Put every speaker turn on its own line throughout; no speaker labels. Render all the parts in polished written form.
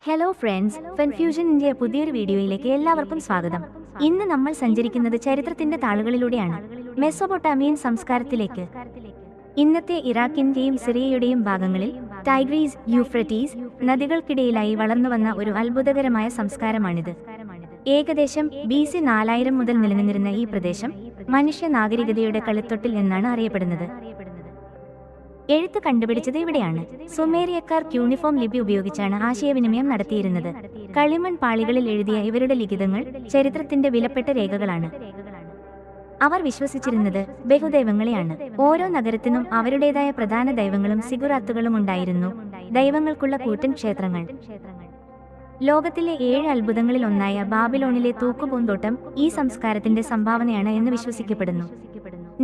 Hello friends, കൺഫ്യൂഷനിന്റെ പുതിയൊരു വീഡിയോയിലേക്ക് എല്ലാവർക്കും സ്വാഗതം. ഇന്ന് നമ്മൾ സഞ്ചരിക്കുന്നത് ചരിത്രത്തിന്റെ താളുകളിലൂടെയാണ്, മെസൊപ്പൊട്ടാമിയൻ സംസ്കാരത്തിലേക്ക്. ഇന്നത്തെ ഇറാഖിന്റെയും സിറിയയുടെയും ഭാഗങ്ങളിൽ ടൈഗ്രീസ്, യൂഫ്രട്ടീസ് നദികൾക്കിടയിലായി വളർന്നുവന്ന ഒരു അത്ഭുതകരമായ സംസ്കാരമാണിത്. ഏകദേശം BC 4000 മുതൽ നിലനിന്നിരുന്ന ഈ പ്രദേശം മനുഷ്യ നാഗരികതയുടെ കളിത്തൊട്ടിൽ എന്നാണ് അറിയപ്പെടുന്നത്. എഴുത്ത് കണ്ടുപിടിച്ചത് ഇവിടെയാണ്. സുമേറിയക്കാർ ക്യൂണിഫോം ലിപി ഉപയോഗിച്ചാണ് ആശയവിനിമയം നടത്തിയിരുന്നത്. കളിമൺ പാളികളിൽ എഴുതിയ ഇവരുടെ ലിഖിതങ്ങൾ ചരിത്രത്തിന്റെ വിലപ്പെട്ട രേഖകളാണ്. അവർ വിശ്വസിച്ചിരുന്നത് ബഹുദൈവങ്ങളെയാണ്. ഓരോ നഗരത്തിനും അവരുടേതായ പ്രധാന ദൈവങ്ങളും സിഗുറാത്തുകളും ഉണ്ടായിരുന്നു, ദൈവങ്ങൾക്കുള്ള കൂറ്റൻ ക്ഷേത്രങ്ങൾ. ലോകത്തിലെ 7 അത്ഭുതങ്ങളിൽ ഒന്നായ ബാബിലോണിലെ തൂക്കുപൂന്തോട്ടം ഈ സംസ്കാരത്തിന്റെ സംഭാവനയാണ് എന്ന് വിശ്വസിക്കപ്പെടുന്നു.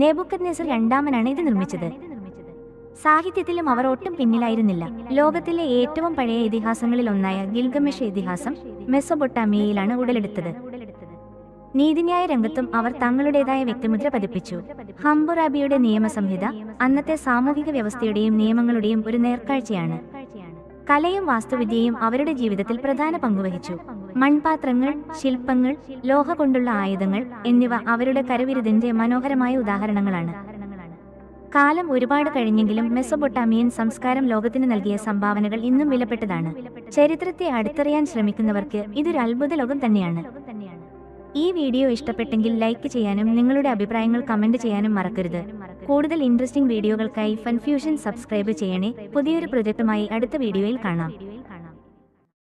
നെബൂഖദ്നേസർ രണ്ടാമനാണ് ഇത് നിർമ്മിച്ചത്. സാഹിത്യത്തിലും അവർ ഒട്ടും പിന്നിലായിരുന്നില്ല. ലോകത്തിലെ ഏറ്റവും പഴയ ഇതിഹാസങ്ങളിൽ ഒന്നായ ഗിൽഗമെഷ് ഇതിഹാസം മെസൊപ്പൊട്ടാമിയയിലാണ് ഉടലെടുത്തത്. നീതിന്യായ രംഗത്തും അവർ തങ്ങളുടേതായ വ്യക്തിമുദ്ര പതിപ്പിച്ചു. ഹംബുറാബിയുടെ നിയമസംഹിത അന്നത്തെ സാമൂഹിക വ്യവസ്ഥയുടെയും നിയമങ്ങളുടെയും ഒരു നേർക്കാഴ്ചയാണ്. കലയും വാസ്തുവിദ്യയും അവരുടെ ജീവിതത്തിൽ പ്രധാന പങ്കുവഹിച്ചു. മൺപാത്രങ്ങൾ, ശില്പങ്ങൾ, ലോഹ കൊണ്ടുള്ള ആയുധങ്ങൾ എന്നിവ അവരുടെ കരവിരുതിന്റെ മനോഹരമായ ഉദാഹരണങ്ങളാണ്. കാലം ഒരുപാട് കഴിഞ്ഞെങ്കിലും മെസൊപ്പൊട്ടാമിയൻ സംസ്കാരം ലോകത്തിന് നൽകിയ സംഭാവനകൾ ഇന്നും വിലപ്പെട്ടതാണ്. ചരിത്രത്തെ അടുത്തറിയാൻ ശ്രമിക്കുന്നവർക്ക് ഇതൊരു അത്ഭുത ലോകം തന്നെയാണ്. ഈ വീഡിയോ ഇഷ്ടപ്പെട്ടെങ്കിൽ ലൈക്ക് ചെയ്യാനും നിങ്ങളുടെ അഭിപ്രായങ്ങൾ കമന്റ് ചെയ്യാനും മറക്കരുത്. കൂടുതൽ ഇൻട്രസ്റ്റിംഗ് വീഡിയോകൾക്കായി കൺഫ്യൂഷൻ സബ്സ്ക്രൈബ് ചെയ്യണേ. പുതിയൊരു പ്രൊജക്റ്റുമായി അടുത്ത വീഡിയോയിൽ കാണാം.